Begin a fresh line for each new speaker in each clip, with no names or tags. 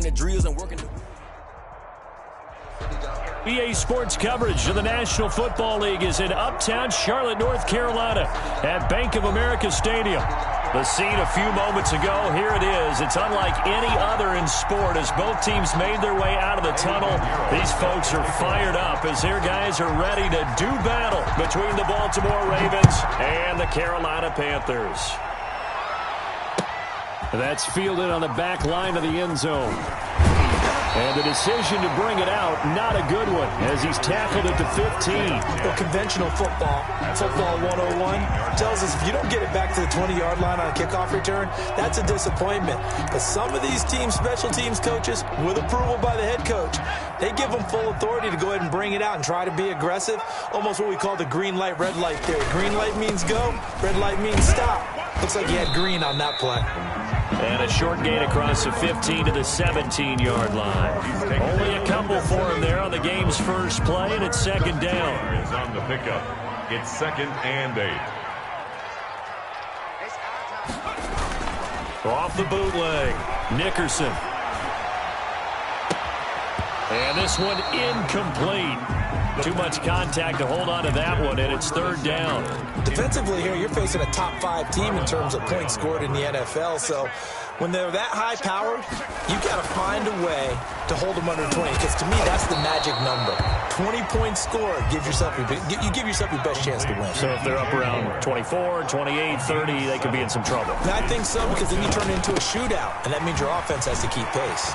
the drills and working the...
EA Sports coverage of the National Football League is in uptown Charlotte, North Carolina at Bank of America Stadium. The scene a few moments ago, here it is. It's unlike any other in sport as both teams made their way out of the tunnel. These folks are fired up as their guys are ready to do battle between the Baltimore Ravens and the Carolina Panthers. That's fielded on the back line of the end zone. And the decision to bring it out, not a good one, as he's tackled at the 15.
Well, conventional football 101, tells us if you don't get it back to the 20-yard line on a kickoff return, that's a disappointment. But some of these teams, special teams coaches, with approval by the head coach, they give them full authority to go ahead and bring it out and try to be aggressive, almost what we call the green light, red light theory. Green light means go, red light means stop. Looks like he had green on that play.
And a short gain across the 15 to the 17-yard line. Only a couple for him there on the game's first play, and it's second down.
Is on the pickup. It's 2nd and 8.
Off the bootleg, Nickerson. And this one incomplete. Too much contact to hold on to that one, and it's 3rd down.
Defensively here, you're facing a top-5 team in terms of points scored in the NFL, so when they're that high-powered, you've got to find a way to hold them under 20, because to me, that's the magic number. 20 points scored, you give yourself your best chance to win.
So if they're up around 24, 28, 30, they could be in some trouble.
And I think so, because then you turn it into a shootout, and that means your offense has to keep pace.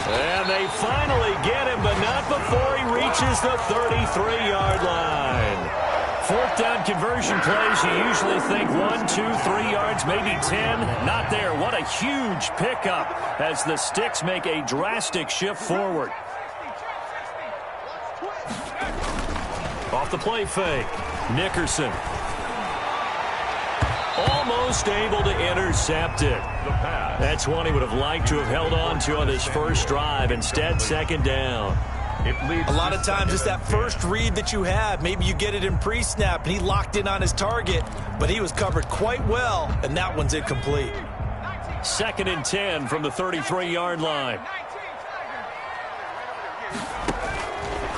And they finally get him, but not before he reaches the 33-yard line. 4th down conversion plays, you usually think 1, 2, 3 yards, maybe 10. Not there. What a huge pickup as the Sticks make a drastic shift forward. Off the play fake, Nickerson. Almost able to intercept it. That's one he would have liked to have held on to on this first drive. Instead, 2nd down.
A lot of times it's that first read that you have. Maybe you get it in pre-snap, and he locked in on his target, but he was covered quite well, and that one's incomplete.
2nd and 10 from the 33-yard line.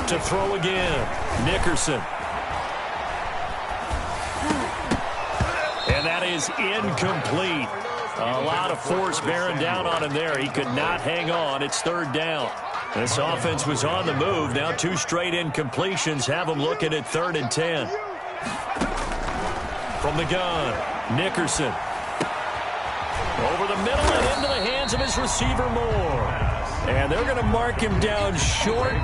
To throw again, Nickerson. And that is incomplete. A lot of force bearing down on him there. He could not hang on. It's 3rd down. This offense was on the move. Now 2 straight incompletions have them looking at 3rd and 10. From the gun, Nickerson. Over the middle and into the hands of his receiver Moore. And they're going to mark him down short,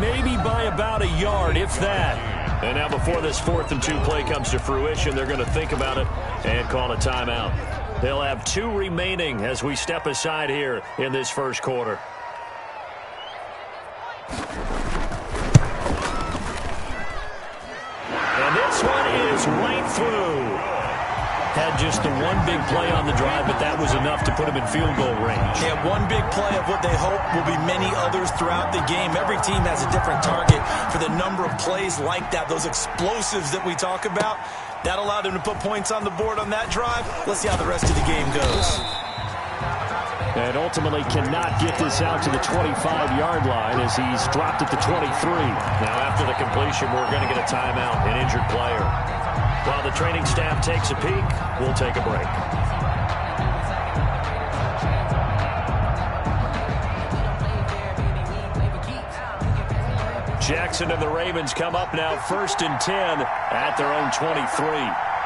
maybe by about a yard, if that. And now before this 4th and 2 play comes to fruition, they're going to think about it and call a timeout. They'll have 2 remaining as we step aside here in this first quarter. And this one is right through. Had just the one big play on the drive, but that was enough to put him in field goal range.
Yeah, one big play of what they hope will be many others throughout the game. Every team has a different target for the number of plays like that, those explosives that we talk about. That allowed them to put points on the board on that drive. Let's see how the rest of the game goes.
And ultimately cannot get this out to the 25-yard line as he's dropped at the 23. Now after the completion, we're going to get a timeout, an injured player. While the training staff takes a peek, we'll take a break. Jackson and the Ravens come up now 1st and 10 at their own 23.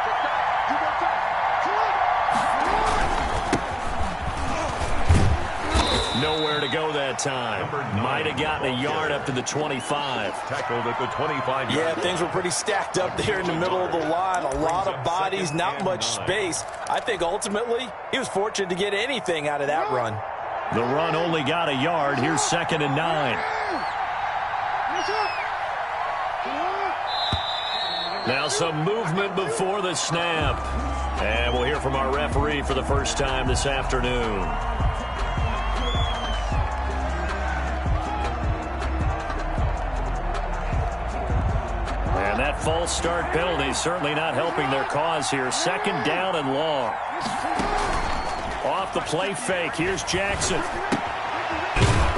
Nowhere to go that time. Might have gotten a yard up to the 25.
Tackled at the 25.
Yeah, things were pretty stacked up there in the middle of the line. A lot of bodies, not much space. I think ultimately he was fortunate to get anything out of that run.
The run only got a yard. Here's 2nd and 9. Now some movement before the snap. And we'll hear from our referee for the first time this afternoon. And that false start penalty certainly not helping their cause here. 2nd down and long. Off off the play fake. Here's Jackson.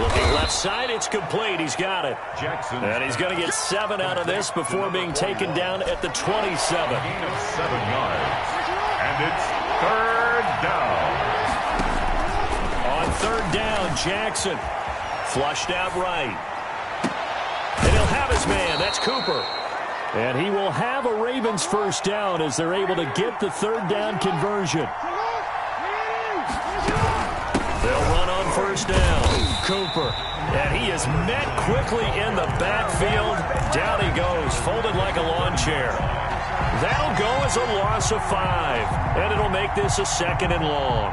Looking left side, it's complete. He's got it.
Jackson.
And he's going to get 7 out of this before being taken down at the 27.
Gain of 7 yards. And it's 3rd down.
On 3rd down, Jackson. Flushed out right. And he'll have his man. That's Cooper. And he will have a Ravens first down as they're able to get the 3rd down conversion. They'll run on 1st down. Cooper. And he is met quickly in the backfield. Down he goes, folded like a lawn chair. That'll go as a loss of 5. And it'll make this a 2nd and long.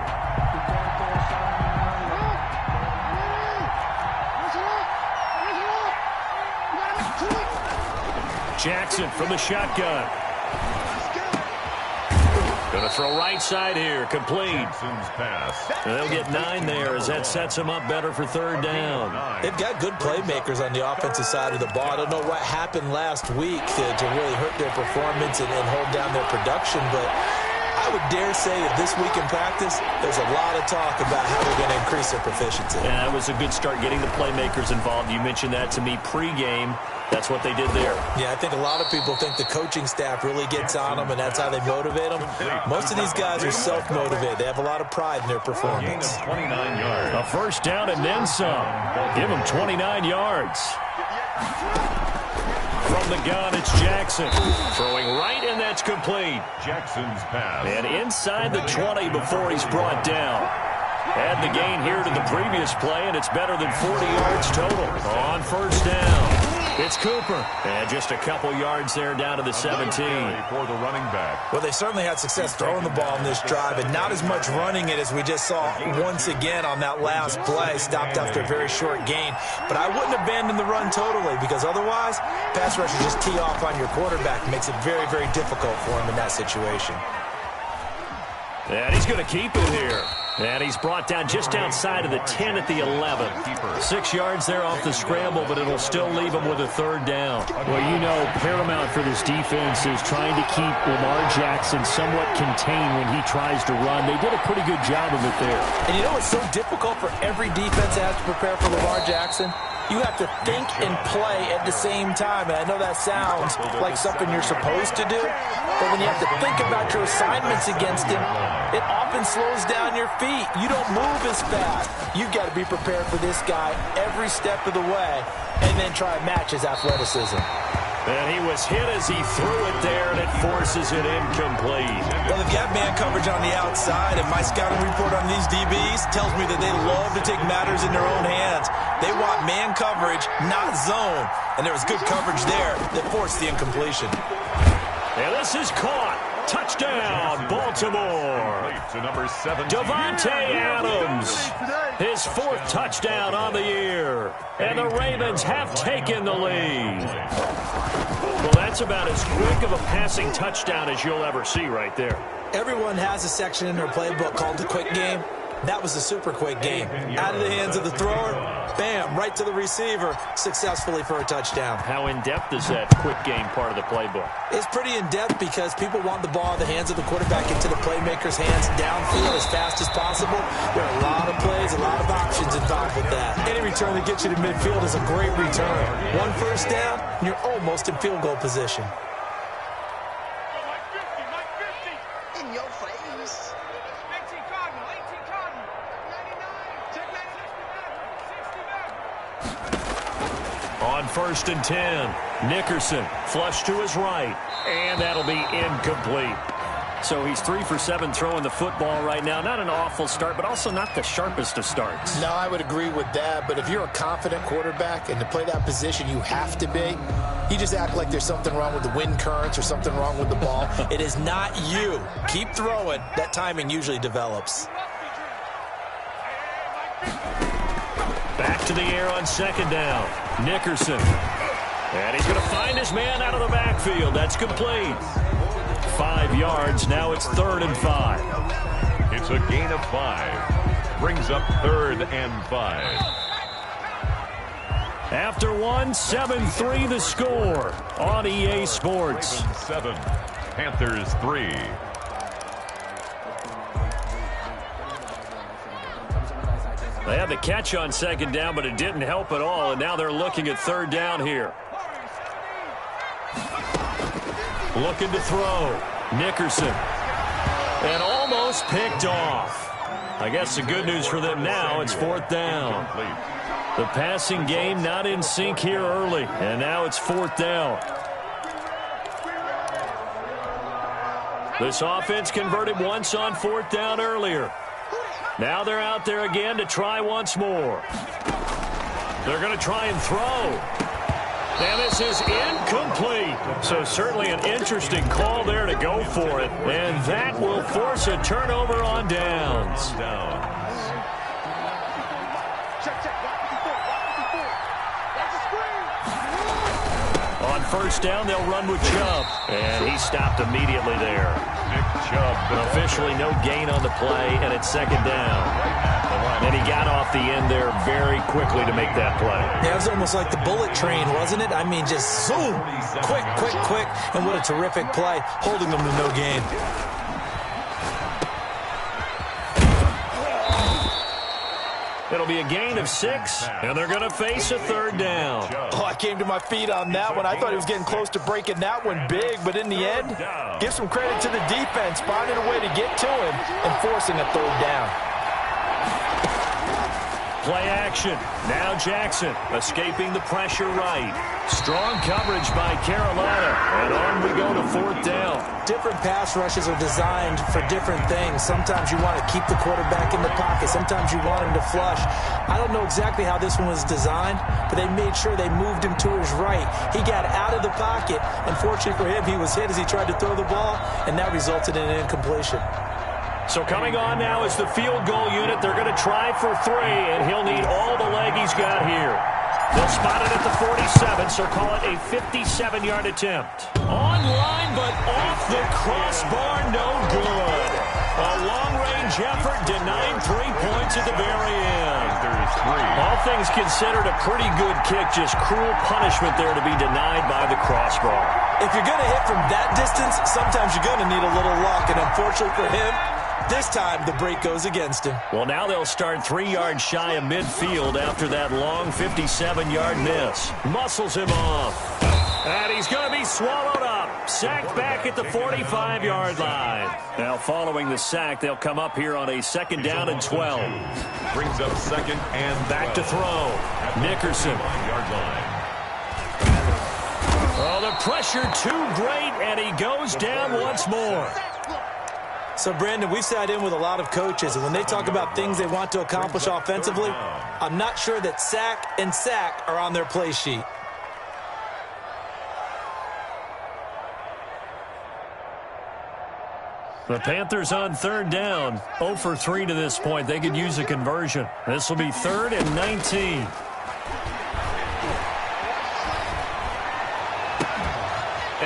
Jackson from the shotgun. Going to throw right side here. Complete.
Jackson's pass.
And they'll get 9 there as that sets them up better for 3rd down.
They've got good playmakers on the offensive side of the ball. I don't know what happened last week to really hurt their performance and hold down their production, but I would dare say that this week in practice, there's a lot of talk about how they're going to increase their proficiency.
And that was a good start getting the playmakers involved. You mentioned that to me pregame. That's what they did there.
Yeah, I think a lot of people think the coaching staff really gets on them, and that's how they motivate them. Most of these guys are self-motivated. They have a lot of pride in their performance.
29 yards.
A first down and then some. Give them 29 yards. From the gun, it's Jackson. Throwing right, and that's complete.
Jackson's pass.
And inside the 20 before he's brought down. Add the gain here to the previous play, and it's better than 40 yards total. On 1st down. It's Cooper. And just a couple yards there down to the 17.
For the running back.
Well, they certainly had success throwing the ball in this drive, and not as much running it as we just saw once again on that last play. Stopped after a very short gain. But I wouldn't abandon the run totally, because otherwise, pass rushers just tee off on your quarterback. It makes it very, very difficult for him in that situation.
And he's going to keep it here. And he's brought down just outside of the 10 at the 11. 6 yards there off the scramble, but it'll still leave him with a 3rd down.
Well, you know, paramount for this defense is trying to keep Lamar Jackson somewhat contained when he tries to run. They did a pretty good job of it there.
And you know what's so difficult for every defense that has to prepare for Lamar Jackson? You have to think and play at the same time. And I know that sounds like something you're supposed to do, but when you have to think about your assignments against him, it often slows down your feet. You don't move as fast. You've got to be prepared for this guy every step of the way and then try to match his athleticism.
And he was hit as he threw it there, and it forces it incomplete.
Well, if you have man coverage on the outside, and my scouting report on these DBs tells me that they love to take matters in their own hands. They want man coverage, not zone. And there was good coverage there that forced the incompletion.
And this is caught. Touchdown, Baltimore.
To number 7.
Davante Adams. His 4th touchdown on the year. And the Ravens have taken the lead. Well, that's about as quick of a passing touchdown as you'll ever see right there.
Everyone has a section in their playbook called the quick game. That was a super quick game. Out of the hands of the thrower, bam, right to the receiver, successfully for a touchdown.
How in-depth is that quick game part of the playbook?
It's pretty in-depth because people want the ball in the hands of the quarterback into the playmaker's hands downfield as fast as possible. There are a lot of plays, a lot of options involved with that. Any return that gets you to midfield is a great return. 1 first down, and you're almost in field goal position.
In your face.
On 1st and 10, Nickerson flush to his right, and that'll be incomplete. So he's 3 for 7 throwing the football right now. Not an awful start, but also not the sharpest of starts.
No, I would agree with that. But if you're a confident quarterback and to play that position you have to be, you just act like there's something wrong with the wind currents or something wrong with the ball.
It is not you. Keep throwing. That timing usually develops.
Back to the air on 2nd down. Nickerson. And he's going to find his man out of the backfield. That's complete. 5 yards. Now it's 3rd and 5.
It's a gain of 5. Brings up 3rd and 5.
After 1, 7-3 the score on EA Sports.
7. Panthers 3.
They had the catch on second down, but it didn't help at all, and now they're looking at third down here. Looking to throw. Nickerson. And almost picked off. I guess the good news for them now, it's fourth down. The passing game not in sync here early, and now it's fourth down. This offense converted once on fourth down earlier. Now they're out there again to try once more. They're going to try and throw. And this is incomplete. So certainly an interesting call there to go for it. And that will force a turnover on downs. On first down, they'll run with Chubb. And he stopped immediately there. Officially no gain on the play, and it's second down. And he got off the end there very quickly to make that play.
Yeah, it was almost like the bullet train, wasn't it? I mean, just zoom, quick, quick, quick. And what a terrific play, holding them to no gain.
It'll be a gain of 6, and they're going to face a third down.
Oh, I came to my feet on that one. I thought he was getting close to breaking that one big, but in the end, give some credit to the defense, finding a way to get to him and forcing a third down.
Play action. Now Jackson escaping the pressure right. Strong coverage by Carolina. And on we go to fourth down.
Different pass rushes are designed for different things. Sometimes you want to keep the quarterback in the pocket. Sometimes you want him to flush. I don't know exactly how this one was designed, but they made sure they moved him to his right. He got out of the pocket. Unfortunately for him, he was hit as he tried to throw the ball, and that resulted in an incompletion.
So coming on now is the field goal unit. They're going to try for 3, and he'll need all the leg he's got here. They'll spot it at the 47, so call it a 57-yard attempt. Online, but off the crossbar, no good. A long-range effort denied 3 points at the very end. All things considered, a pretty good kick, just cruel punishment there to be denied by the crossbar.
If you're going to hit from that distance, sometimes you're going to need a little luck, and unfortunately for him, this time, the break goes against him.
Well, now they'll start 3 yards shy of midfield after that long 57-yard miss. Muscles him off. And he's going to be swallowed up. Sacked back at the 45-yard line. Now, following the sack, they'll come up here on a second down and 12.
Brings up second and
back to throw. Nickerson. Oh, the pressure too great, and he goes down once more.
So, Brandon, we've sat in with a lot of coaches, and when they talk about things they want to accomplish offensively, I'm not sure that sack and sack are on their play sheet.
The Panthers on third down, 0 for 3 to this point. They could use a conversion. This will be 3rd and 19.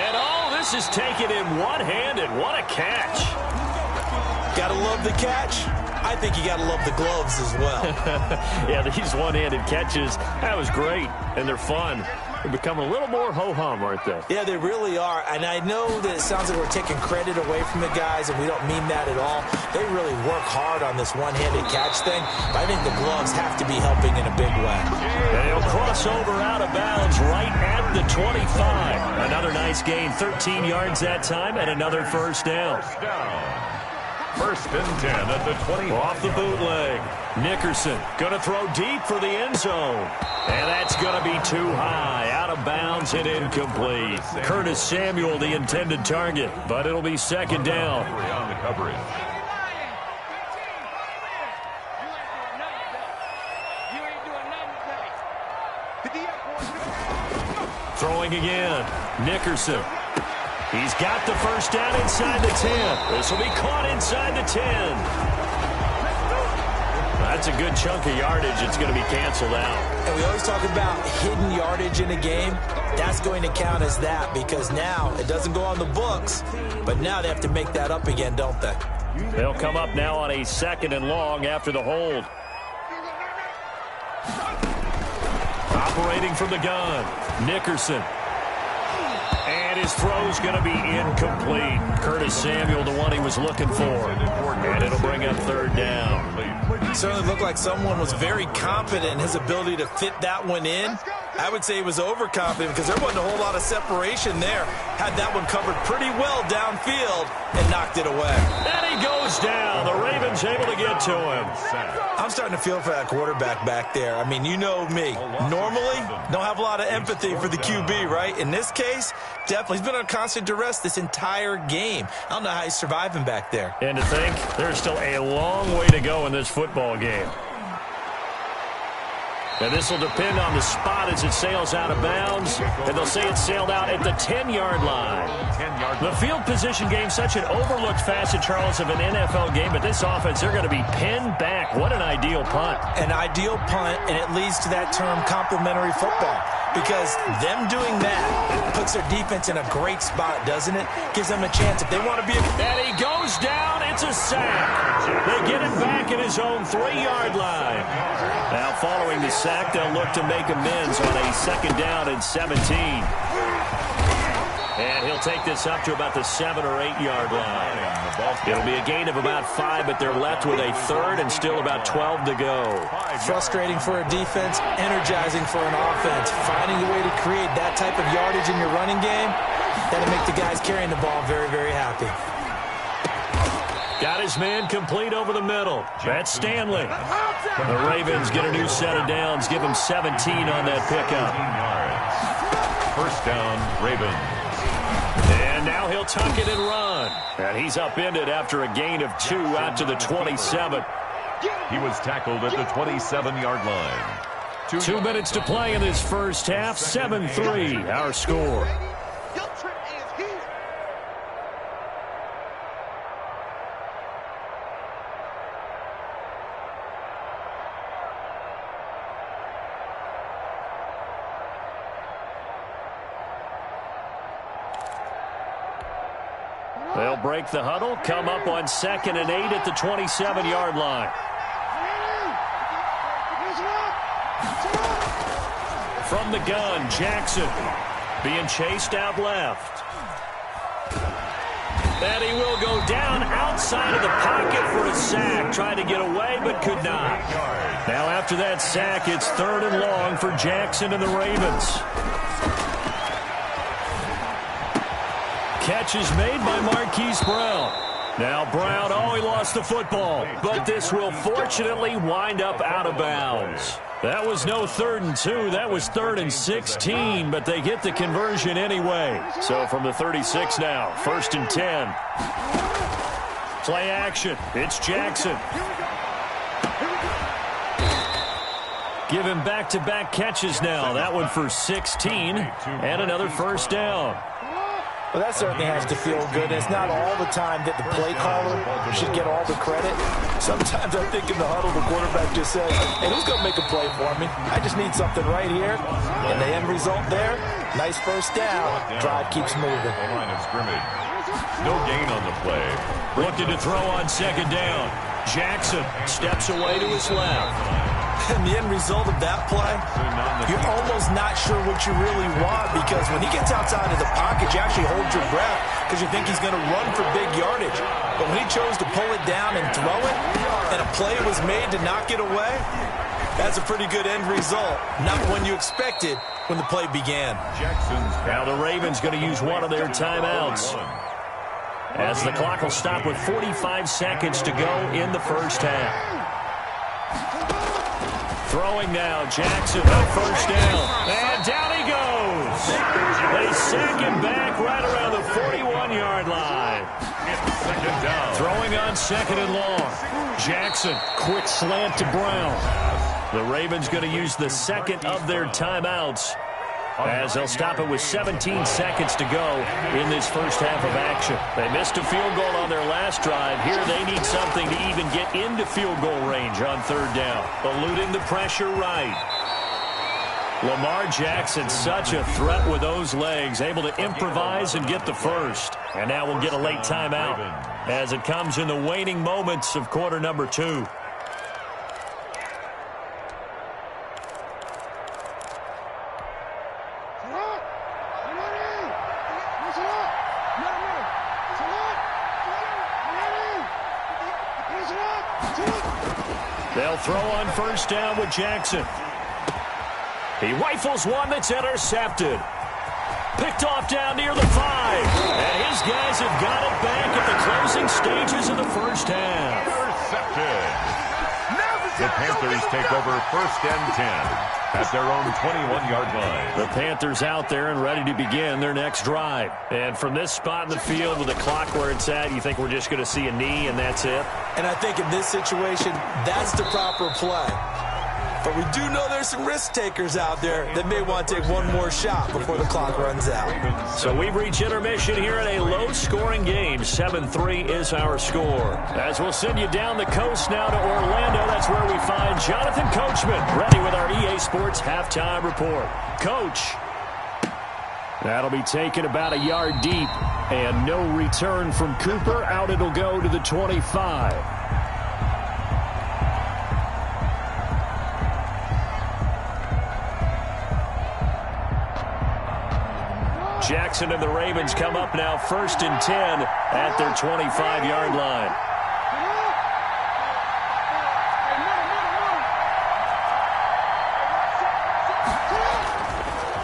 And this is taken in one-handed. What a catch.
Gotta love the catch. I think you gotta love the gloves as well.
Yeah, these one-handed catches, that was great, and they're fun. They become a little more ho-hum, aren't they?
Yeah, they really are, and I know that it sounds like we're taking credit away from the guys, and we don't mean that at all. They really work hard on this one-handed catch thing, but I think the gloves have to be helping in a big way.
And he'll cross over out of bounds right at the 25. Another nice gain, 13 yards that time, and another first down.
First and 10 at the 20.
Off the bootleg. Nickerson going to throw deep for the end zone. And that's going to be too high. Out of bounds and incomplete. Curtis Samuel, the intended target. But it'll be second down.
On the coverage.
Throwing again. Nickerson. He's got the first down inside the 10. This will be caught inside the 10. That's a good chunk of yardage. It's going to be canceled out.
And we always talk about hidden yardage in a game. That's going to count as that because now it doesn't go on the books, but now they have to make that up again, don't they?
They'll come up now on a second and long after the hold. Operating from the gun, Nickerson. And his throw's going to be incomplete. Curtis Samuel, the one he was looking for. And it'll bring up third down.
certainly looked like someone was very confident in his ability to fit that one in. I would say he was overconfident because there wasn't a whole lot of separation there. Had that one covered pretty well downfield and knocked it away.
And he goes down. The Ravens able to get to him.
I'm starting to feel for that quarterback back there. I mean, you know me. Normally, don't have a lot of empathy for the QB, right? In this case, definitely. He's been on constant duress this entire game. I don't know how he's surviving back there.
And to think, there's still a long way to go in this football game. And this will depend on the spot as it sails out of bounds. And they'll say it sailed out at the 10-yard line. The field position game, such an overlooked facet, Charles, of an NFL game. But this offense, they're going to be pinned back. What an ideal punt.
An ideal punt, and it leads to that term complementary football. Because them doing that puts their defense in a great spot, doesn't it? Gives them a chance if they want to be.
And he goes down. It's a sack. They get it back at his own 3-yard line. Now following the sack, they'll look to make amends on a 2nd down and 17. And he'll take this up to about the 7 or 8-yard line. It'll be a gain of about 5, but they're left with a 3rd and still about 12 to go.
Frustrating for a defense, energizing for an offense. Finding a way to create that type of yardage in your running game, that'll make the guys carrying the ball very, very happy.
Got his man complete over the middle. That's Stanley. The Ravens get a new set of downs. Give him 17 on that pickup.
1st down, Ravens.
And now he'll tuck it and run. And he's upended after a gain of 2 out to the 27.
He was tackled at the 27-yard line.
2 minutes to play in this first half. 7-3, our score. They'll break the huddle, come up on 2nd and 8 at the 27-yard line. From the gun, Jackson being chased out left. And he will go down outside of the pocket for a sack. Tried to get away, but could not. Now after that sack, it's 3rd and long for Jackson and the Ravens. Catch is made by Marquise Brown. Now Brown, he lost the football. But this will fortunately wind up out of bounds. That was no 3rd and 2. That was 3rd and 16, but they get the conversion anyway. So from the 36 now, 1st and 10. Play action. It's Jackson. Give him back-to-back catches now. That one for 16 and another 1st down.
Well, that certainly has to feel good. And it's not all the time that the play caller should get all the credit. Sometimes I think in the huddle, the quarterback just says, hey, who's going to make a play for me? I just need something right here. And the end result there, nice 1st down. Drive keeps moving.
Line of scrimmage. No gain on the play.
Looking to throw on 2nd down. Jackson steps away to his left.
And the end result of that play, you're almost not sure what you really want, because when he gets outside of the pocket, you actually hold your breath because you think he's going to run for big yardage. But when he chose to pull it down and throw it, and a play was made to knock it away, that's a pretty good end result. Not when you expected when the play began.
Now the Ravens going to use one of their timeouts, as the clock will stop with 45 seconds to go in the first half. Throwing now, Jackson on 1st down. And down he goes. They sack him back right around the 41-yard line. Throwing on 2nd and long. Jackson, quick slant to Brown. The Ravens going to use the 2nd of their timeouts, as they'll stop it with 17 seconds to go in this first half of action. They missed a field goal on their last drive. Here they need something to even get into field goal range on 3rd down. Eluding the pressure right. Lamar Jackson, such a threat with those legs, able to improvise and get the 1st. And now we'll get a late timeout as it comes in the waning moments of quarter number 2. They'll throw on first down with Jackson. He rifles one that's intercepted. Picked off down near the 5. And his guys have got it back at the closing stages of the first half.
Intercepted. The Panthers take over first and 10 at their own 21-yard line.
The Panthers out there and ready to begin their next drive. And from this spot in the field with the clock where it's at, you think we're just going to see a knee and that's it?
And I think in this situation, that's the proper play. But we do know there's some risk takers out there that may want to take one more shot before the clock runs out.
So we've reached intermission here in a low-scoring game. 7-3 is our score. As we'll send you down the coast now to Orlando, that's where we find Jonathan Coachman, ready with our EA Sports halftime report. Coach. That'll be taken about a yard deep, and no return from Cooper. Out it'll go to the 25. Jackson and the Ravens come up now first and 10 at their 25-yard line.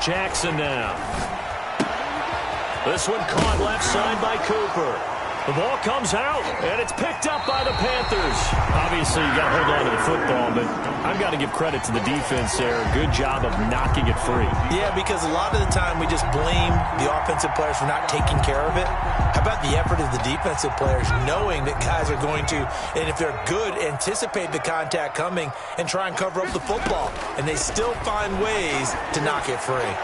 Jackson now. This one caught left side by Cooper. The ball comes out, and it's picked up by the Panthers. Obviously, you got to hold on to the football, but I've got to give credit to the defense there. Good job of knocking it free.
Yeah, because a lot of the time we just blame the offensive players for not taking care of it. How about the effort of the defensive players, knowing that guys are going to, and if they're good, anticipate the contact coming and try and cover up the football. And they still find ways to knock it free.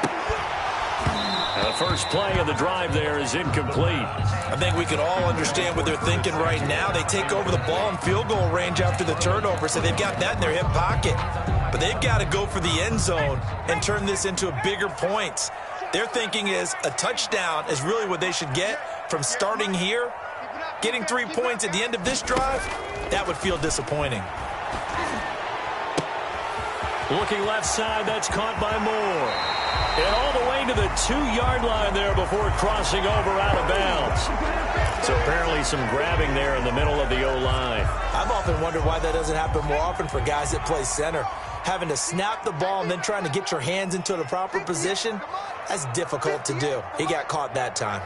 The first play of the drive there is incomplete.
I think we can all understand what they're thinking right now. They take over the ball in field goal range after the turnover, so they've got that in their hip pocket. But they've got to go for the end zone and turn this into a bigger point. Their thinking is a touchdown is really what they should get from starting here. Getting 3 points at the end of this drive, that would feel disappointing.
Looking left side, that's caught by Moore. And all the way to the 2-yard line there before crossing over out of bounds. So apparently some grabbing there in the middle of the O-line.
I've often wondered why that doesn't happen more often for guys that play center. Having to snap the ball and then trying to get your hands into the proper position, that's difficult to do. He got caught that time.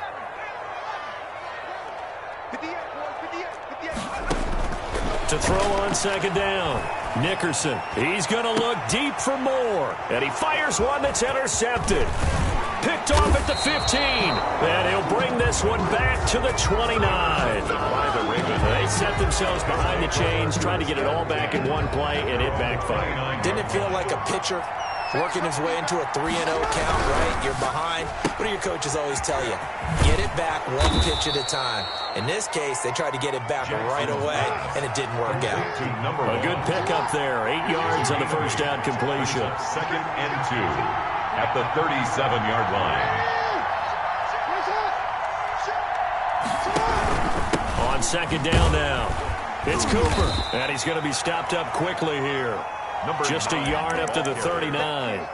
To throw on second down, Nickerson. He's going to look deep for Moore. And he fires one that's intercepted. Picked off at the 15. And he'll bring this one back to the 29. They set themselves behind the chains, trying to get it all back in one play, and it backfired.
Didn't it feel like a pitcher working his way into a 3-0 count, right? You're behind. What do your coaches always tell you? Get it back one pitch at a time. In this case, they tried to get it back right away, and it didn't work out.
A good pickup there. 8 yards on the first down completion.
Second and 2 at the 37-yard line.
On second down now, it's Cooper, and he's going to be stopped up quickly here. Just a yard up to the 39.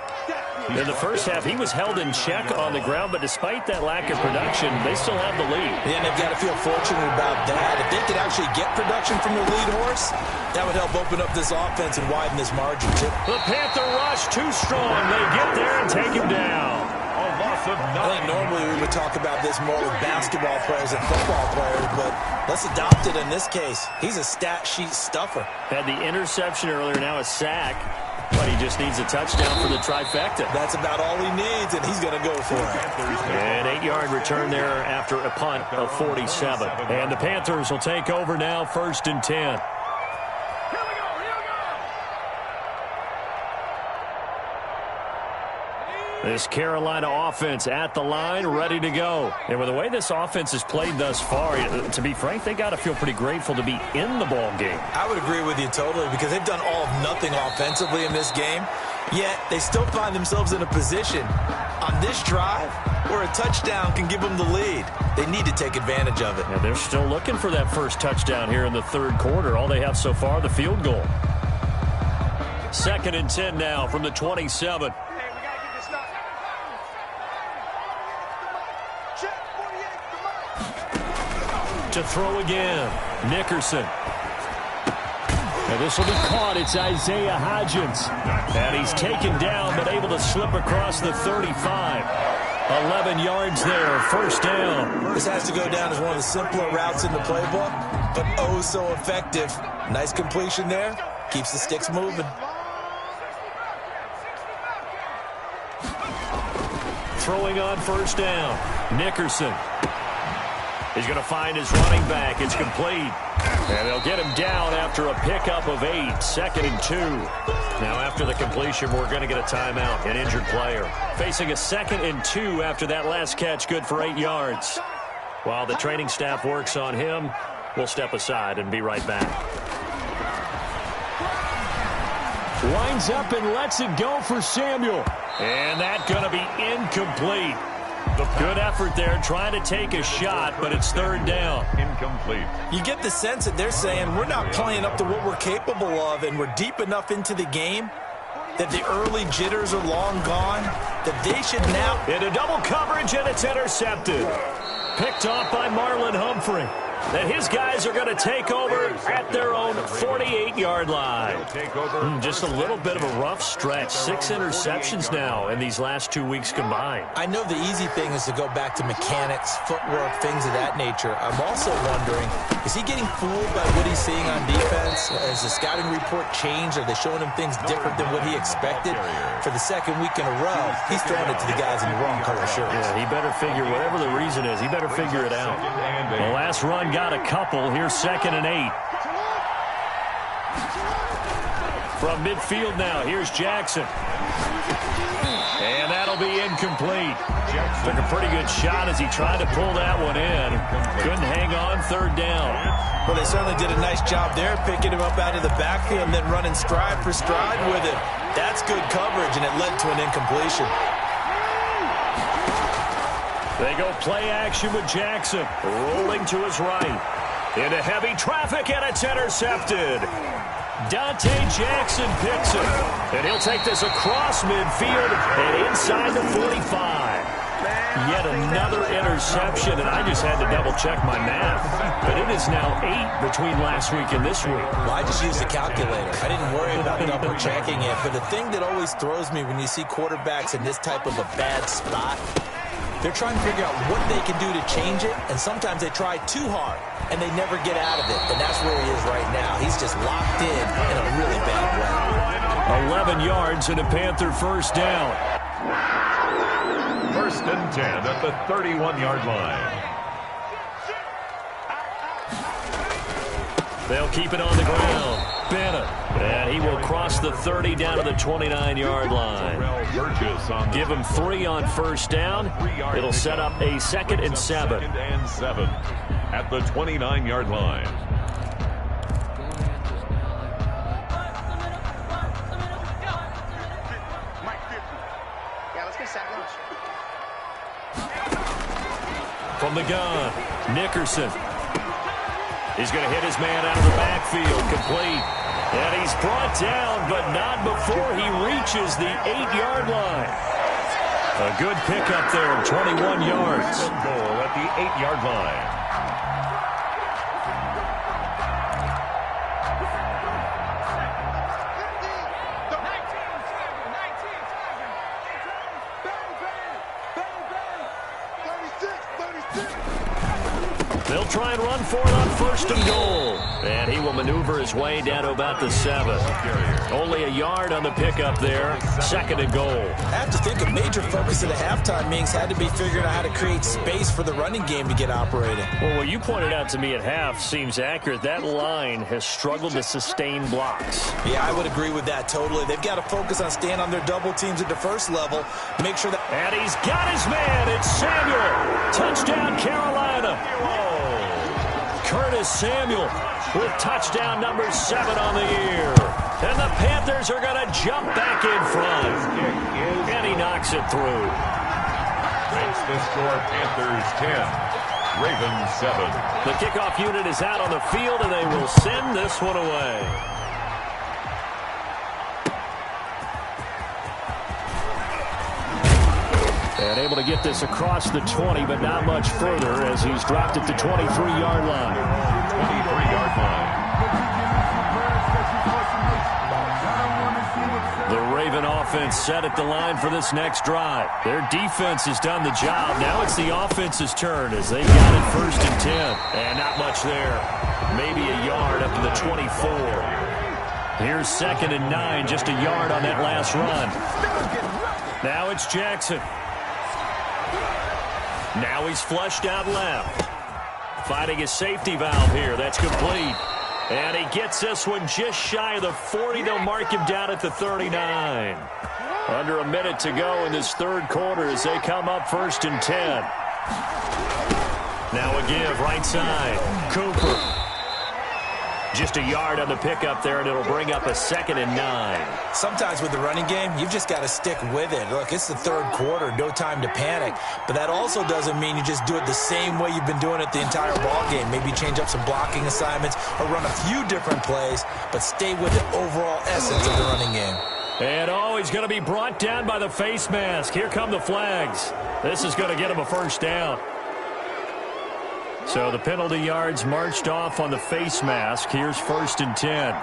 In the first half, he was held in check on the ground, but despite that lack of production, they still have the lead.
Yeah, and they've got to feel fortunate about that. If they could actually get production from their lead horse, that would help open up this offense and widen this margin, too.
The Panther rush too strong. They get there and take him down.
I think normally we would talk about this more with basketball players and football players, but let's adopt it in this case. He's a stat sheet stuffer.
Had the interception earlier, now a sack, but he just needs a touchdown for the trifecta.
That's about all he needs, and he's going to go for it.
An 8-yard return there after a punt of 47. And the Panthers will take over now, first and 10. This Carolina offense at the line, ready to go. And with the way this offense has played thus far, to be frank, they got to feel pretty grateful to be in the ball game.
I would agree with you totally because they've done all of nothing offensively in this game, yet they still find themselves in a position on this drive where a touchdown can give them the lead. They need to take advantage of it.
And they're still looking for that first touchdown here in the third quarter. All they have so far, the field goal. Second and 10 now from the 27. To throw again, Nickerson. And this will be caught. It's Isaiah Hodgins. And he's taken down, but able to slip across the 35. 11 yards there, first down.
This has to go down as one of the simpler routes in the playbook, but oh so effective. Nice completion there. Keeps the sticks moving.
Throwing on first down. Nickerson. He's going to find his running back. It's complete. And they'll get him down after a pickup of 8. 2nd and 2. Now after the completion, we're going to get a timeout. An injured player. Facing a 2nd and 2 after that last catch, good for 8 yards. While the training staff works on him, we'll step aside and be right back. Winds up and lets it go for Samuel. And that's going to be incomplete. Good effort there, trying to take a shot, but it's 3rd down.
Incomplete.
You get the sense that they're saying we're not playing up to what we're capable of, and we're deep enough into the game that the early jitters are long gone, that they should now...
Into double coverage, and it's intercepted. Picked off by Marlon Humphrey. That his guys are going to take over at their own 48-yard line. Just a little bit of a rough stretch. 6 interceptions now in these last 2 weeks combined.
I know the easy thing is to go back to mechanics, footwork, things of that nature. I'm also wondering, is he getting fooled by what he's seeing on defense? Has the scouting report changed? Are they showing him things different than what he expected? For the 2nd week in a row, he's throwing it to the guys in the wrong color shirts.
Yeah, he better figure, whatever the reason is, he better figure it out. The last run got a couple. Here's 2nd and 8. From midfield now, here's Jackson. And that'll be incomplete. Took a pretty good shot as he tried to pull that one in. Couldn't hang on, 3rd down.
Well, they certainly did a nice job there, picking him up out of the backfield and then running stride for stride with it. That's good coverage, and it led to an incompletion.
They go play action with Jackson. Rolling to his right. Into heavy traffic, and it's intercepted. Dante Jackson picks it. And he'll take this across midfield and inside the 45. Yet another interception, and I just had to double-check my math. But it is now 8 between last week and this week.
Well, I just used the calculator. I didn't worry about double-checking it. But the thing that always throws me when you see quarterbacks in this type of a bad spot, they're trying to figure out what they can do to change it, and sometimes they try too hard, and they never get out of it. And that's where he is right now. He's just locked in a really bad way.
11 yards and a Panther first down.
1st and 10 at the 31-yard line.
They'll keep it on the ground. Bennett. And he will cross the 30 down to the 29-yard line. Give him 3 on first down. It'll set up a 2nd and 7.
2nd and 7 at the 29-yard line.
From the gun, Nickerson. He's going to hit his man out of the backfield, complete. And he's brought down, but not before he reaches the 8-yard line. A good pickup there, 21 yards.
Goal at the 8-yard line.
They'll try and run for it on 1st and goal. And he will maneuver his way down to about the 7. Only a yard on the pickup there. 2nd and goal.
I have to think a major focus of the halftime meetings had to be figuring out how to create space for the running game to get operating.
Well, what you pointed out to me at half seems accurate. That line has struggled to sustain blocks.
Yeah, I would agree with that totally. They've got to focus on staying on their double teams at the first level. Make sure that...
And he's got his man. It's Samuel. Touchdown, Carolina. Curtis Samuel with touchdown number 7 on the year. And the Panthers are going to jump back in front. And he knocks it through.
Makes the score Panthers 10, Ravens 7.
The kickoff unit is out on the field, and they will send this one away. And able to get this across the 20, but not much further as he's dropped at the 23-yard line.
23-yard line.
Raven offense set at the line for this next drive. Their defense has done the job. Now it's the offense's turn as they've got it 1st and 10. And not much there. Maybe a yard up to the 24. Here's 2nd and 9, just a yard on that last run. Now it's Jackson. Now he's flushed out left. Finding his safety valve here. That's complete. And he gets this one just shy of the 40. They'll mark him down at the 39. Under a minute to go in this 3rd quarter as they come up 1st and 10. Now a give right side. Cooper. Just a yard on the pickup there, and it'll bring up a 2nd and 9.
Sometimes with the running game, you've just got to stick with it. Look, it's the 3rd quarter, no time to panic. But that also doesn't mean you just do it the same way you've been doing it the entire ball game. Maybe change up some blocking assignments or run a few different plays, but stay with the overall essence of the running game.
And he's going to be brought down by the face mask. Here come the flags. This is going to get him a 1st down. So the penalty yards marched off on the face mask. Here's 1st and 10.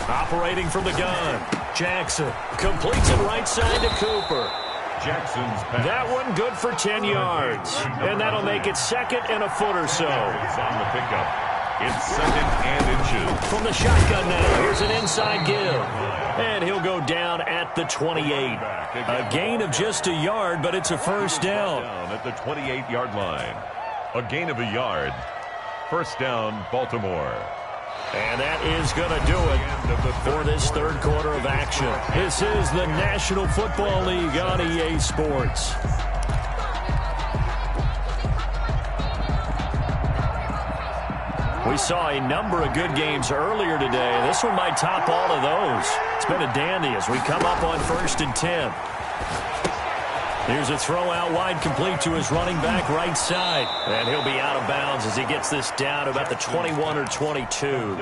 Operating from the gun. Jackson completes it right side to Cooper.
Jackson's pass.
That one good for 10 yards. And that'll make it 2nd and a foot or so.
It's on the pickup. It's 2nd and inches.
From the shotgun now, here's an inside give. And he'll go down at the 28. A gain of just a yard, but it's a 1st down.
At the 28-yard line. A gain of a yard. 1st down, Baltimore.
And that is going to do it for this 3rd quarter of action. This is the National Football League on EA Sports. We saw a number of good games earlier today. This one might top all of those. It's been a dandy as we come up on 1st and 10. Here's a throw out wide, complete to his running back right side. And he'll be out of bounds as he gets this down to about the 21 or 22.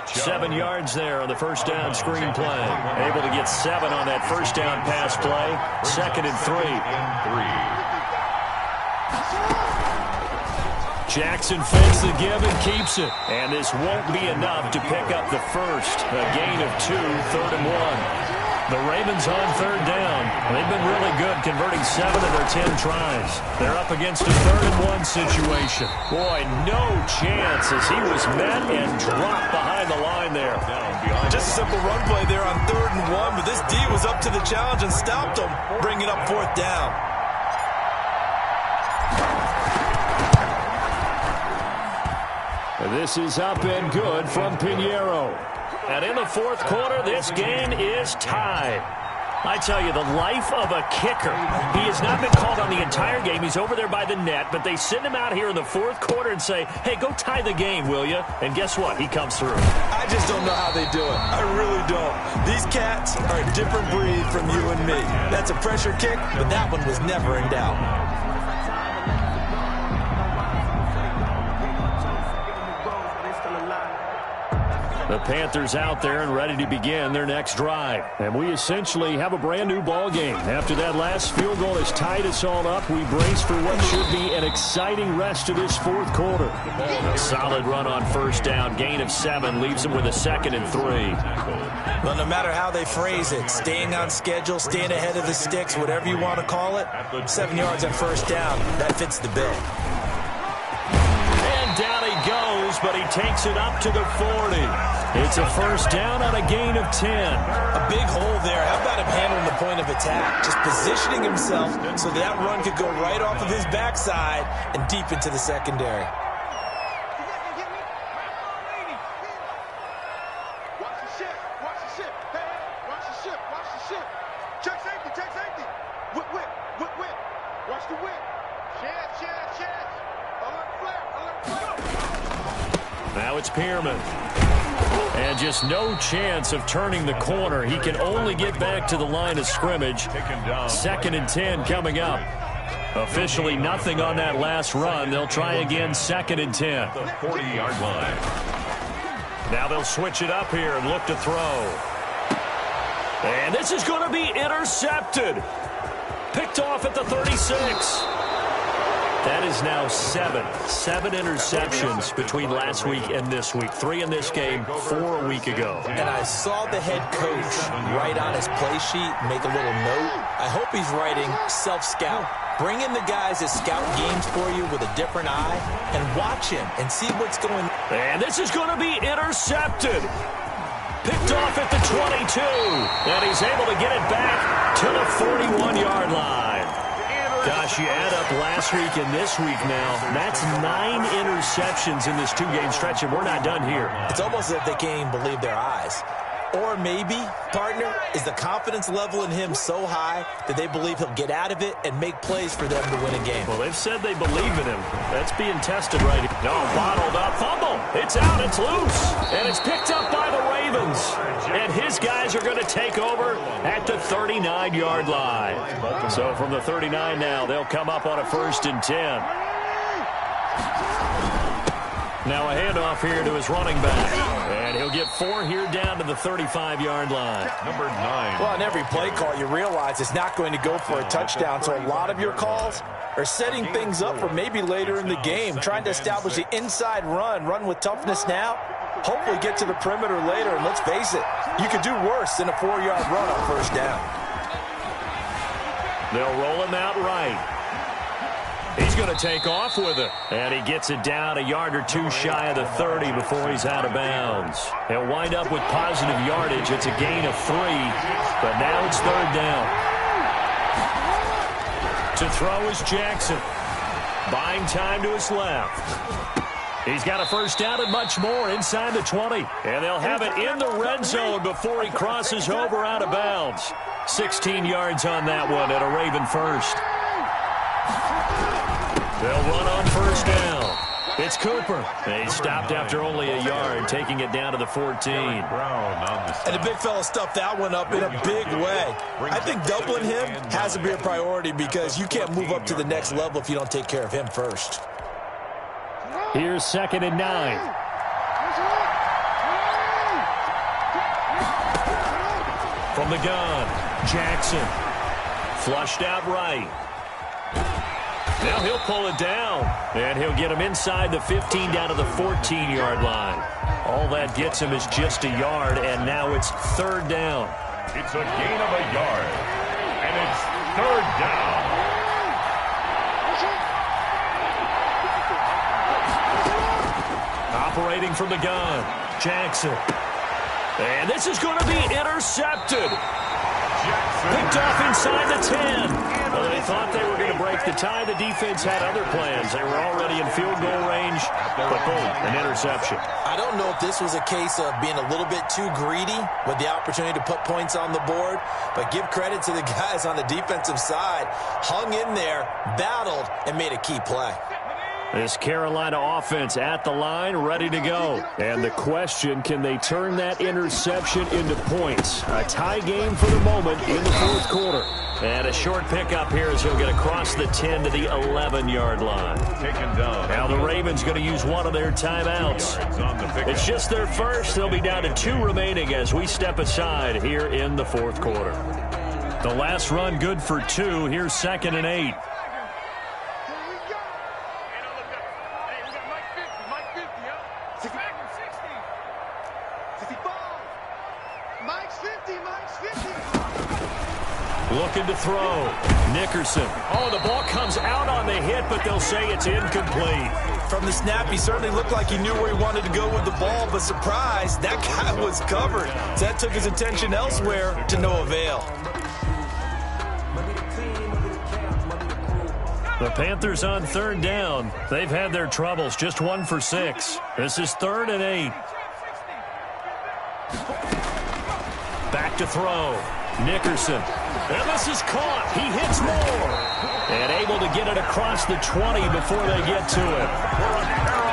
7 yards there on the 1st down screen play. Able to get 7 on that 1st down pass play. 2nd and 3. Jackson fakes the give and keeps it. And this won't be enough to pick up the 1st. A gain of 2, 3rd and 1. The Ravens on 3rd down. They've been really good, converting 7 of their 10 tries. They're up against a 3rd and 1 situation. Boy, no chance as he was met and dropped behind the line there.
Just a simple run play there on 3rd and 1, but this D was up to the challenge and stopped him, bringing up 4th down.
This is up and good from Pinheiro. And in the 4th quarter, this game is tied. I tell you, the life of a kicker. He has not been called on the entire game. He's over there by the net, but they send him out here in the 4th quarter and say, hey, go tie the game, will you? And guess what? He comes through.
I just don't know how they do it. I really don't. These cats are a different breed from you and me. That's a pressure kick, but that one was never in doubt.
The Panthers out there and ready to begin their next drive. And we essentially have a brand new ball game. After that last field goal has tied us all up, we brace for what should be an exciting rest of this 4th quarter. A solid run on 1st down. Gain of 7 leaves them with a 2nd and 3.
Well, no matter how they phrase it, staying on schedule, staying ahead of the sticks, whatever you want to call it, 7 yards on 1st down, that fits the bill.
And down he goes, but he takes it up to the 40. It's a 1st down on a gain of 10.
A big hole there. How about him handling the point of attack? Just positioning himself so that run could go right off of his backside and deep into the secondary.
Watch the ship. Watch the ship. Hey, watch the ship. Watch the ship. Check safety. Check safety. Whip, whip. Whip, whip. Watch the whip. Chance, chance, chance. Alert flare. Alert flare.
Now it's Pearman. And just no chance of turning the corner. He can only get back to the line of scrimmage. 2nd and 10 coming up. Officially nothing on that last run. They'll try again 2nd and 10.
The 40-yard line.
Now they'll switch it up here and look to throw. And this is going to be intercepted. Picked off at the 36. That is now 7 interceptions between last week and this week. 3 in this game, 4 a week ago.
And I saw the head coach write on his play sheet, make a little note. I hope he's writing self-scout. Bring in the guys that scout games for you with a different eye and watch him and see what's going on.
And this is going to be intercepted. Picked off at the 22. And he's able to get it back to the 41-yard line. Gosh, you add up last week and this week now. That's 9 interceptions in this 2-game stretch, and we're not done here.
It's almost as if they can't even believe their eyes. Or maybe, partner, is the confidence level in him so high that they believe he'll get out of it and make plays for them to win a game.
Well, they've said they believe in him. That's being tested right here. No, bottled up. Fumble. It's out. It's loose. And it's picked up by the Ravens. And his guys are going to take over at the 39-yard line. So from the 39 now, they'll come up on a 1st and 10. Now a handoff here to his running back. And he'll get 4 here down to the 35-yard line.
Number 9.
Well, on every play call, you realize it's not going to go for a touchdown. So a lot of your calls are setting things up for maybe later in the game, trying to establish the inside run with toughness now, hopefully get to the perimeter later. And let's face it, you could do worse than a 4-yard run on 1st down.
They'll roll him out right. He's going to take off with it. And he gets it down a yard or 2 shy of the 30 before he's out of bounds. He'll wind up with positive yardage. It's a gain of 3, but now it's 3rd down. To throw is Jackson. Buying time to his left. He's got a 1st down and much more inside the 20. And they'll have it in the red zone before he crosses over out of bounds. 16 yards on that one at a Raven 1st. They'll run on 1st down. It's Cooper. He stopped after only a yard, taking it down to the 14.
And the big fella stuffed that one up in a big way. I think doubling him has to be a priority because you can't move up to the next level if you don't take care of him first.
Here's 2nd and 9. From the gun, Jackson. Flushed out right. Now he'll pull it down, and he'll get him inside the 15 down to the 14-yard line. All that gets him is just a yard, and now it's 3rd down.
It's a gain of a yard, and it's 3rd down.
Operating from the gun, Jackson. And this is going to be intercepted. Picked off inside the 10. Well, they thought they were going to break the tie. The defense had other plans. They were already in field goal range, but boom, an interception.
I don't know if this was a case of being a little bit too greedy with the opportunity to put points on the board, but give credit to the guys on the defensive side. Hung in there, battled, and made a key play.
This Carolina offense at the line, ready to go. And the question, can they turn that interception into points? A tie game for the moment in the 4th quarter. And a short pickup here as he'll get across the 10 to the 11-yard line.
Taken down.
Now the Ravens going to use one of their timeouts. It's just their first. They'll be down to 2 remaining as we step aside here in the 4th quarter. The last run good for 2. Here's 2nd and 8. Looking to throw. Nickerson. Oh, the ball comes out on the hit, but they'll say it's incomplete.
From the snap, he certainly looked like he knew where he wanted to go with the ball, but surprise, that guy was covered. So that took his attention elsewhere to no avail.
The Panthers on 3rd down. They've had their troubles, just 1 for 6. This is 3rd and 8. Back to throw. Nickerson. And this is caught. He hits more. And able to get it across the 20 before they get to it.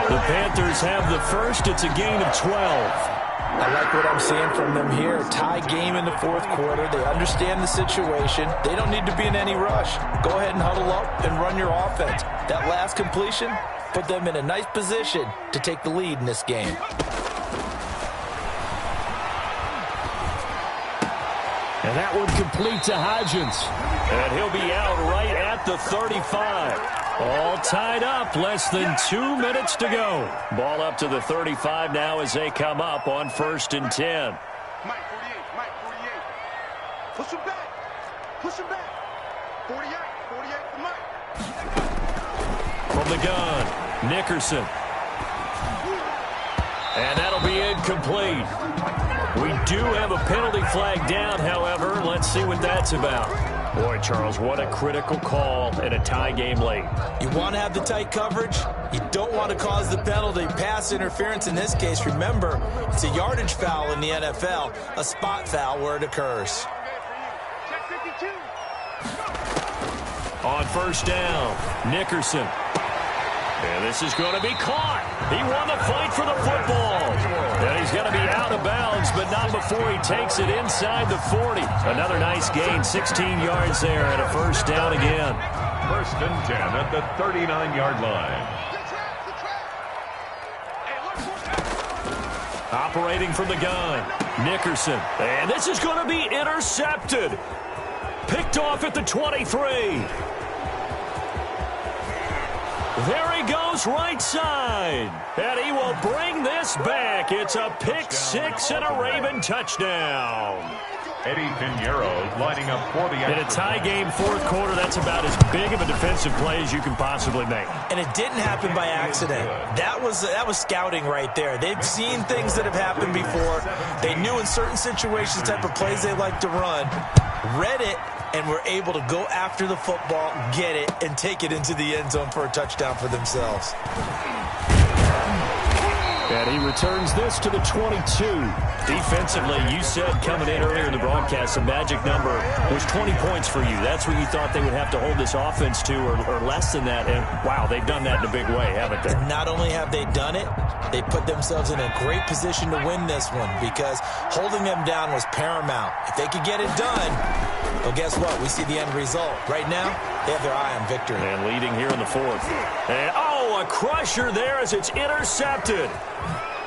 The Panthers have the first. It's a gain of 12.
I like what I'm seeing from them here. Tie game in the 4th quarter. They understand the situation. They don't need to be in any rush. Go ahead and huddle up and run your offense. That last completion put them in a nice position to take the lead in this game.
And that one complete to Hodgins. And he'll be out right at the 35. All tied up, less than 2 minutes to go. Ball up to the 35 now as they come up on 1st and 10.
Mike 48, Mike 48. Push him back. Push him back. 48 for Mike.
From the gun, Nickerson. And that'll be incomplete. We do have a penalty flag down, however. Let's see what that's about. Boy, Charles, what a critical call in a tie game late.
You want to have the tight coverage. You don't want to cause the penalty. Pass interference in this case. Remember, it's a yardage foul in the NFL, a spot foul where it occurs.
Check 52.
On 1st down, Nickerson. And this is going to be caught. He won the fight for the football. And he's going to be out of bounds, but not before he takes it inside the 40. Another nice gain, 16 yards there, and a 1st down again.
1st and 10 at the 39-yard line.
Operating from the gun, Nickerson. And this is going to be intercepted. Picked off at the 23. There he goes, right side. And he will bring this back. It's a pick six and a Raven touchdown.
Eddie Pinheiro lining up for the extra.
In a tie game, 4th quarter, that's about as big of a defensive play as you can possibly make.
And it didn't happen by accident. That was scouting right there. They've seen things that have happened before. They knew in certain situations the type of plays they like to run, read it, and were able to go after the football, get it, and take it into the end zone for a touchdown for themselves.
And he returns this to the 22. Defensively, you said coming in earlier in the broadcast, the magic number was 20 points for you. That's what you thought they would have to hold this offense to, or less than that. And, wow, they've done that in a big way, haven't they?
Not only have they done it, they put themselves in a great position to win this one because holding them down was paramount. If they could get it done, well, guess what? We see the end result. Right now, they have their eye on victory.
And leading here in the 4th. And, a crusher there as it's intercepted.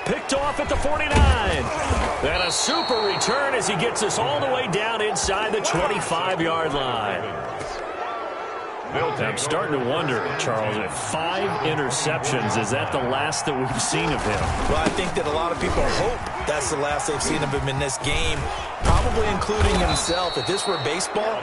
Picked off at the 49. And a super return as he gets us all the way down inside the 25-yard line. I'm starting to wonder, Charles, if 5 interceptions, is that the last that we've seen of him?
Well, I think that a lot of people hope that's the last they've seen of him in this game, probably including himself. If this were baseball,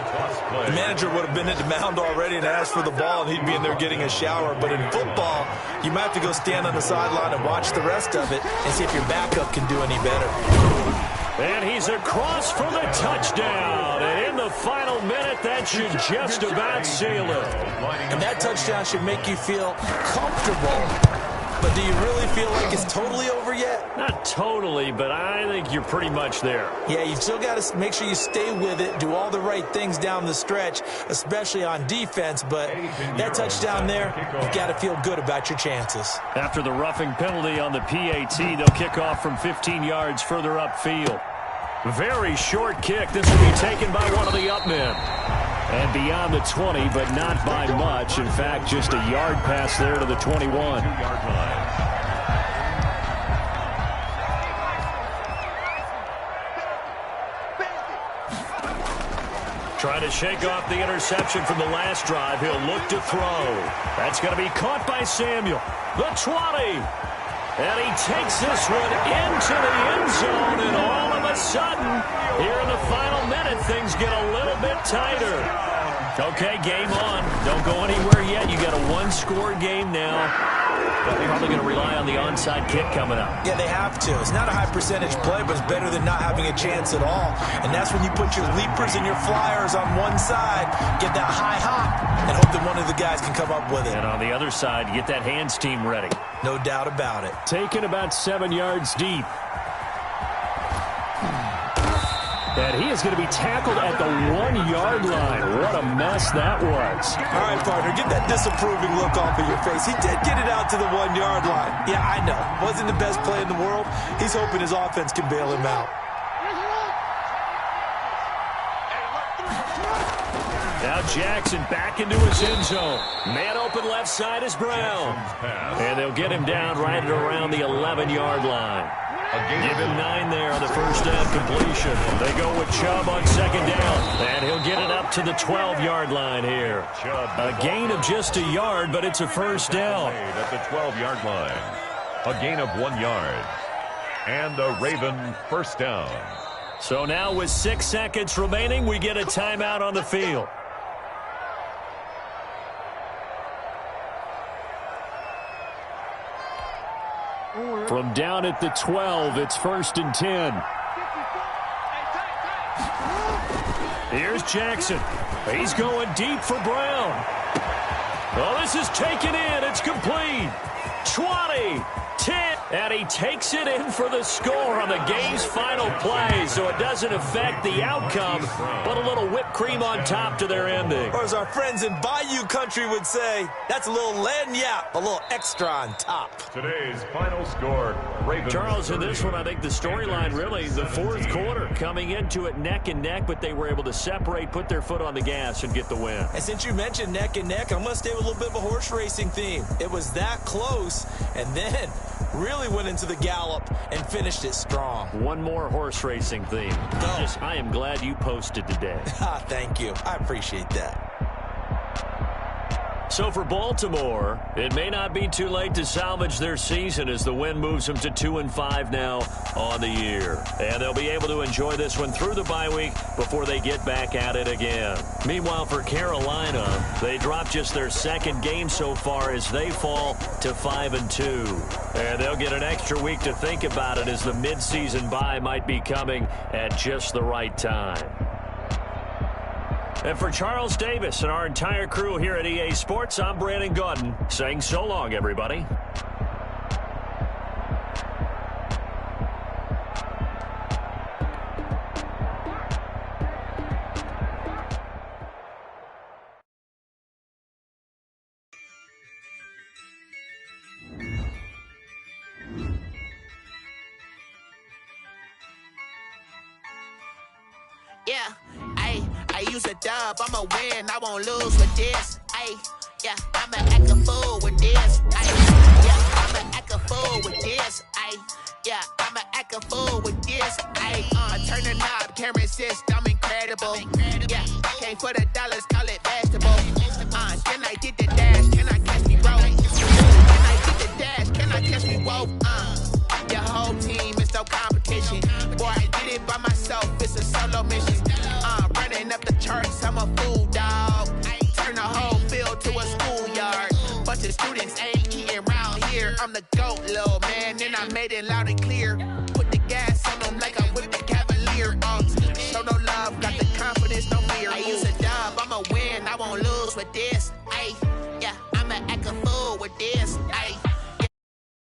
the manager would have been at the mound already and asked for the ball, and he'd be in there getting a shower. But in football, you might have to go stand on the sideline and watch the rest of it and see if your backup can do any better.
And he's across for the touchdown. And in the final minute, that should just about seal it.
And that touchdown should make you feel comfortable. But do you really feel like it's totally over yet?
Not totally, but I think you're pretty much there.
Yeah, you've still got to make sure you stay with it, do all the right things down the stretch, especially on defense. But that touchdown there, you've got to feel good about your chances.
After the roughing penalty on the PAT, they'll kick off from 15 yards further upfield. Very short kick. This will be taken by one of the up men. And beyond the 20, but not by much. In fact, just a yard pass there to the 21. Trying to shake off the interception from the last drive. He'll look to throw. That's going to be caught by Samuel. The 20. And he takes this one into the end zone, and all of a sudden, here in the final minute, things get a little bit tighter. Okay, game on. Don't go anywhere yet. You got a one-score game now. But they're probably going to rely on the onside kick coming up.
Yeah, they have to. It's not a high-percentage play, but it's better than not having a chance at all. And that's when you put your leapers and your flyers on one side, get that high hop, and hope that one of the guys can come up with it.
And on the other side, get that hands team ready.
No doubt about it.
Taken about 7 yards deep. And he is going to be tackled at the 1-yard line. What a mess that was.
All right, partner, get that disapproving look off of your face. He did get it out to the 1-yard line. Yeah, I know. Wasn't the best play in the world. He's hoping his offense can bail him out.
Now Jackson back into his end zone. Man open left side is Brown. And they'll get him down right at around the 11-yard line. Give him 9 there on the first down completion. They go with Chubb on second down, and he'll get it up to the 12-yard line here. A gain of just a yard, but it's a first down.
At the 12-yard line. A gain of 1 yard. And a Raven first down.
So now with 6 seconds remaining, we get a timeout on the field.
From down at the 12, it's 1st and 10.
Here's Jackson. He's going deep for Brown. Oh, this is taken in. It's complete. 20, 10, and he takes it in for the score on the game's final play, so it doesn't affect the outcome, but a little whipped cream on top to their ending.
Or as our friends in Bayou Country would say, that's a little lagniappe, a little extra on top.
Today's final score, Ravens.
Charles, in this one, I think the storyline really, the fourth quarter, coming into it neck and neck, but they were able to separate, put their foot on the gas, and get the win.
And since you mentioned neck and neck, I'm going to stay with a little bit of a horse racing theme. It was that close, and then really went into the gallop and finished it strong.
One more horse racing theme. I am glad you posted today.
Thank you. I appreciate that.
So for Baltimore, it may not be too late to salvage their season as the win moves them to 2-5 now on the year. And they'll be able to enjoy this one through the bye week before they get back at it again. Meanwhile, for Carolina, they dropped just their second game so far as they fall to 5-2. And they'll get an extra week to think about it as the midseason bye might be coming at just the right time. And for Charles Davis and our entire crew here at EA Sports, I'm Brandon Gaudin saying so long, everybody.
Yeah, I use a dub, I'ma win, I won't lose with this. Yeah, I'ma act a fool with this. Yeah, I'ma act a fool with this. Yeah, I'ma act a fool with this. I turn the knob, camera assist, I'm incredible. Yeah, came for the dollars, call it vegetable. Can I get the dash? Can I catch me roll? Can I get the dash? Can I catch me roll? Your whole team is no competition. Boy, I did it by myself, it's a solo mission. Running up the charts, I'm a fool, dog. Turn the whole field to a schoolyard. Bunch of students ain't eating round here. I'm the GOAT, little man, and I made it loud and clear. Put the gas on them like I'm with the Cavalier. Show no love, got the confidence, no fear. I use a dub, I'ma win, I won't lose with this.